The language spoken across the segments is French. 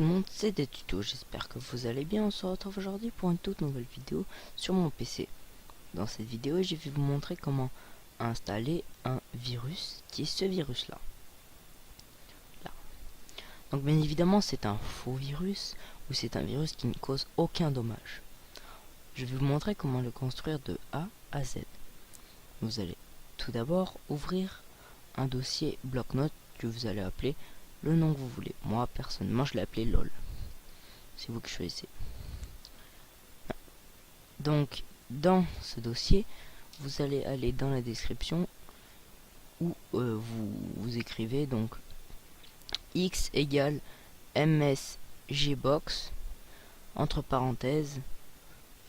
le monde, c'est des tutos, j'espère que vous allez bien. On se retrouve aujourd'hui pour une toute nouvelle vidéo sur mon PC. Dans cette vidéo, je vais vous montrer comment installer un virus, qui est ce virus là. Donc bien évidemment c'est un faux virus, ou c'est un virus qui ne cause aucun dommage. Je vais vous montrer comment le construire de A à Z. Vous allez tout d'abord ouvrir un dossier bloc-notes que vous allez appeler le nom que vous voulez. Moi personnellement je l'ai appelé LOL. C'est vous qui choisissez. Donc dans ce dossier, vous allez aller dans la description où vous écrivez donc x égale msgbox entre parenthèses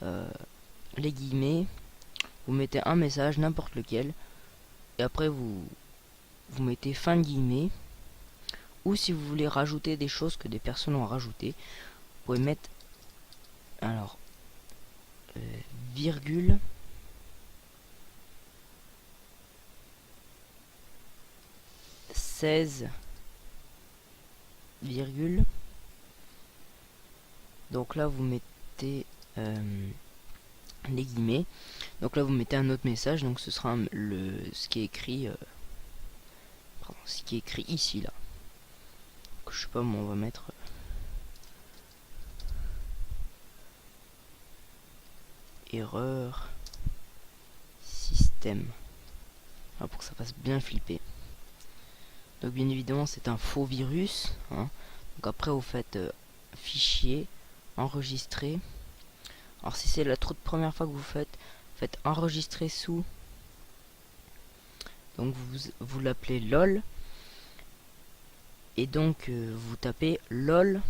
les guillemets, vous mettez un message n'importe lequel et après vous mettez fin de guillemets, ou si vous voulez rajouter des choses que des personnes ont rajouté, vous pouvez mettre alors virgule virgule. Donc là vous mettez les guillemets. Donc là vous mettez un autre message. Donc ce sera ce qui est écrit ce qui est écrit ici là. Donc, je sais pas, mais on va mettre erreur système, pour que ça fasse bien flipper. Donc bien évidemment c'est un faux virus, hein. Donc après vous faites fichier, enregistrer. Alors si c'est la toute première fois que vous faites enregistrer sous. Donc vous l'appelez LOL. Et donc vous tapez LOL.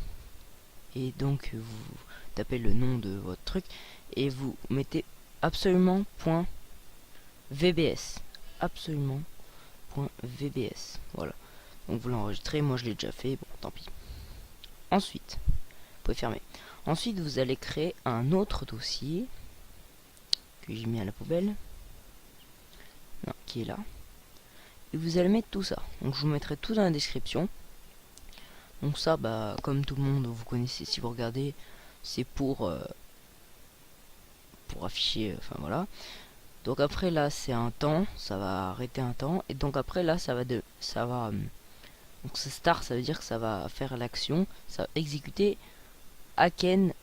Et donc vous tapez le nom de votre truc. Et vous mettez absolument .vbs. Absolument .vbs. Voilà. Donc vous l'enregistrez. Moi je l'ai déjà fait. Bon, tant pis. Ensuite, vous pouvez fermer. Ensuite, vous allez créer un autre dossier que j'ai mis à la poubelle. Non, qui est là. Et vous allez mettre tout ça. Donc je vous mettrai tout dans la description. Donc ça, bah, comme tout le monde, vous connaissez, si vous regardez, c'est pour afficher, enfin voilà. Donc après là, c'est un temps, ça va arrêter un temps. Et donc après là, donc ce start, ça veut dire que ça va faire l'action, ça va exécuter aked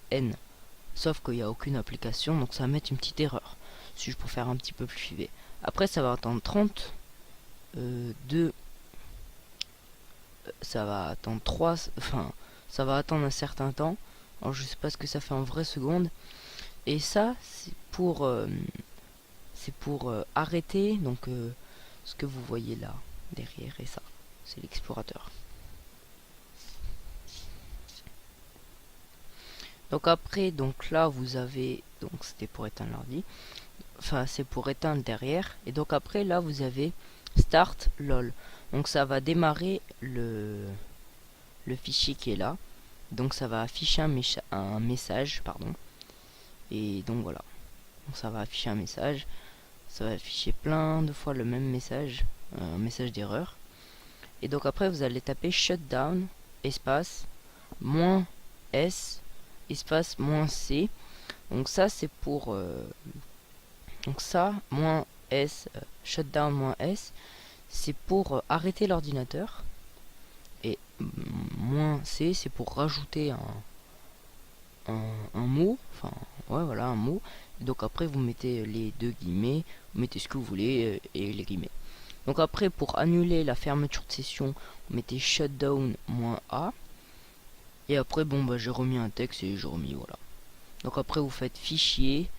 n. Sauf qu'il n'y a aucune application, donc ça va mettre une petite erreur. Si je peux faire un petit peu plus suivi. Après ça va attendre 30 ça va attendre 3, enfin ça va attendre un certain temps. Alors je sais pas ce que ça fait en vraie seconde. Et ça c'est pour arrêter donc ce que vous voyez là derrière, et ça c'est l'explorateur. Donc après, donc là vous avez, donc c'était pour éteindre l'ordi, enfin c'est pour éteindre derrière. Et donc après là vous avez start lol. Donc ça va démarrer le fichier qui est là. Donc ça va afficher un message, pardon. Et donc voilà. Donc ça va afficher un message. Ça va afficher plein de fois le même message, un message d'erreur. Et donc après vous allez taper shutdown espace -s espace -c. Donc ça c'est pour donc ça -s shutdown -s c'est pour arrêter l'ordinateur, et -c c'est pour rajouter un mot, enfin ouais voilà, un mot. Et donc après vous mettez les deux guillemets, vous mettez ce que vous voulez et les guillemets. Donc après pour annuler la fermeture de session, vous mettez shutdown -a. Et après bon bah j'ai remis un texte et j'ai remis voilà. Donc après vous faites fichier,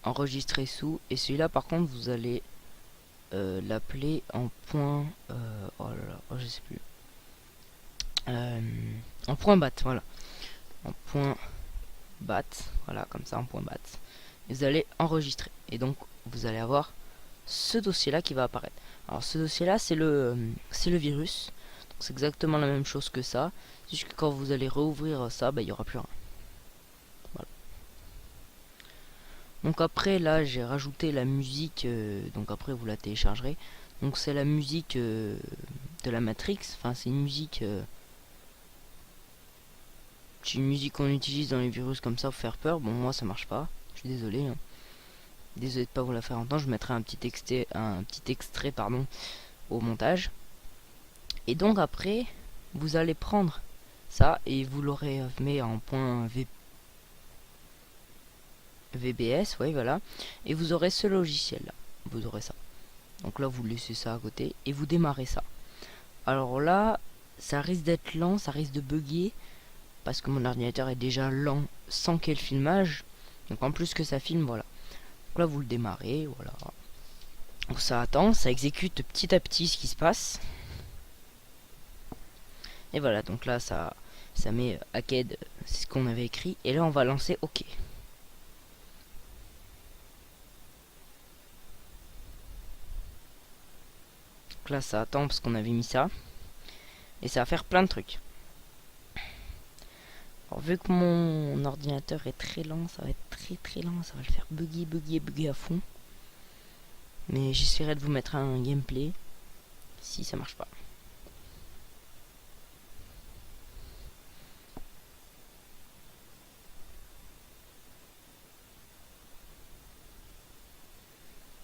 enregistrer sous, et celui-là par contre vous allez l'appeler en point oh là là, oh, je sais plus, en point bat, voilà, en point bat, voilà, comme ça, en point bat. Et vous allez enregistrer, et donc vous allez avoir ce dossier là qui va apparaître. Alors ce dossier là c'est le virus, donc c'est exactement la même chose que ça, juste que quand vous allez rouvrir ça, bah il y aura plus rien. Voilà. Donc après là j'ai rajouté la musique, donc après vous la téléchargerez. Donc c'est la musique de la Matrix, enfin c'est une musique une musique qu'on utilise dans les virus comme ça pour faire peur. Bon, moi ça marche pas. Je suis désolé. Hein. Désolé de pas vous la faire entendre. Je mettrai un petit extrait pardon, au montage. Et donc après, vous allez prendre ça et vous l'aurez mis en point VBS, ouais voilà. Et vous aurez ce logiciel là. Vous aurez ça. Donc là vous laissez ça à côté et vous démarrez ça. Alors là, ça risque d'être lent, ça risque de bugger parce que mon ordinateur est déjà lent sans qu'il y ait le filmage. Donc en plus que ça filme, voilà. Donc là vous le démarrez, voilà. Donc ça attend, ça exécute petit à petit ce qui se passe. Et voilà, donc là ça met Hacked, c'est ce qu'on avait écrit. Et là on va lancer OK. Donc là ça attend parce qu'on avait mis ça. Et ça va faire plein de trucs. Alors vu que mon ordinateur est très lent, ça va être très lent, ça va le faire bugger à fond. Mais j'essaierai de vous mettre un gameplay si ça marche pas.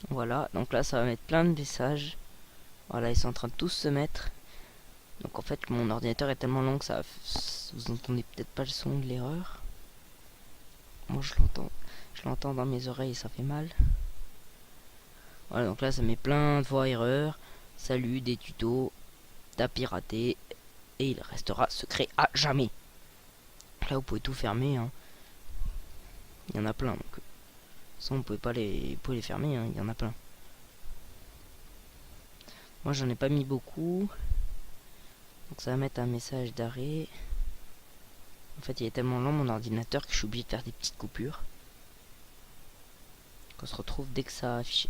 Voilà, donc là ça va mettre plein de messages. Voilà, ils sont en train de tous se mettre. Donc en fait mon ordinateur est tellement long que ça, vous entendez peut-être pas le son de l'erreur. Moi je l'entends dans mes oreilles et ça fait mal. Voilà, donc là ça met plein de fois erreur. Salut, des tutos, t'as piraté et il restera secret à jamais. Là vous pouvez tout fermer. Hein. Il y en a plein donc. Ça vous pouvez les fermer. Hein. Il y en a plein. Moi j'en ai pas mis beaucoup. Donc ça va mettre un message d'arrêt. En fait il est tellement lent mon ordinateur que je suis obligé de faire des petites coupures. On se retrouve dès que ça a affiché.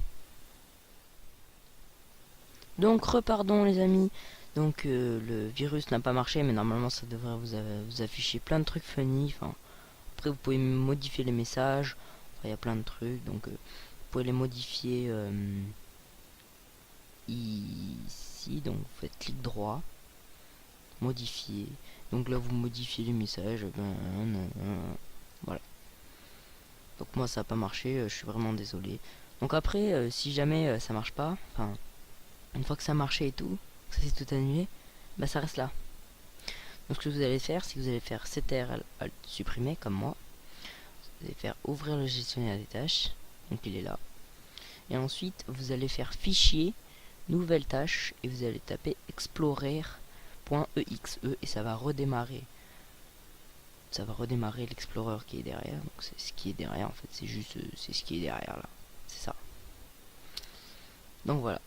Donc repardon les amis. Donc le virus n'a pas marché mais normalement ça devrait vous afficher plein de trucs funny. Enfin, après vous pouvez modifier les messages. Enfin, il y a plein de trucs. Donc vous pouvez les modifier ici. Donc vous faites clic droit. Modifier. Donc là vous modifiez les messages. Voilà. Donc moi ça n'a pas marché. Je suis vraiment désolé. Donc après si jamais ça marche pas. Enfin une fois que ça a marché et tout. Ça c'est tout annulé. Bah ça reste là. Donc ce que vous allez faire, c'est que vous allez faire CTRL Alt supprimer comme moi. Vous allez faire ouvrir le gestionnaire des tâches. Donc il est là. Et ensuite vous allez faire fichier, nouvelle tâche et vous allez taper explorer.exe et ça va redémarrer. Ça va redémarrer l'explorer qui est derrière. Donc c'est ce qui est derrière en fait. C'est juste c'est ce qui est derrière là. C'est ça. Donc voilà.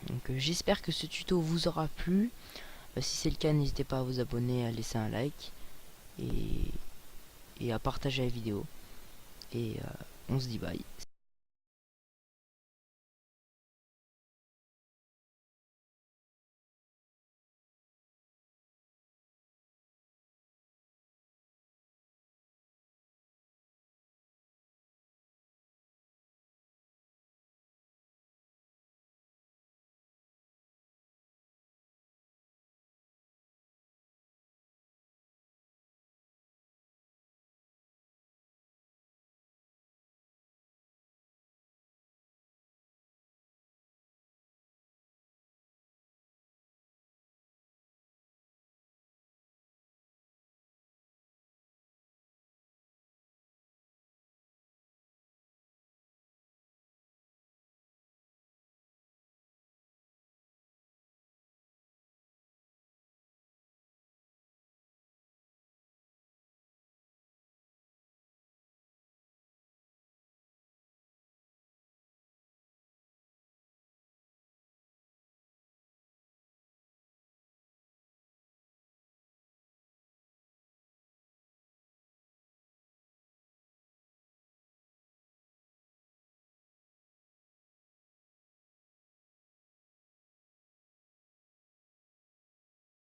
Donc j'espère que ce tuto vous aura plu. Si c'est le cas, n'hésitez pas à vous abonner, à laisser un like et à partager la vidéo. Et on se dit bye.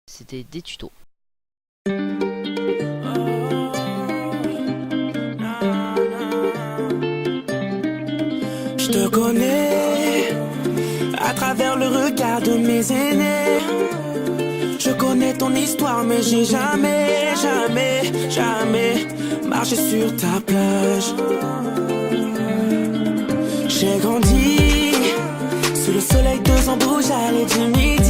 C'était des tutos. Je te connais à travers le regard de mes aînés. Je connais connais ton histoire, mais j'ai jamais, jamais, jamais marché sur ta plage. J'ai grandi sous le soleil, 2 ans rouges à l'aide du midi.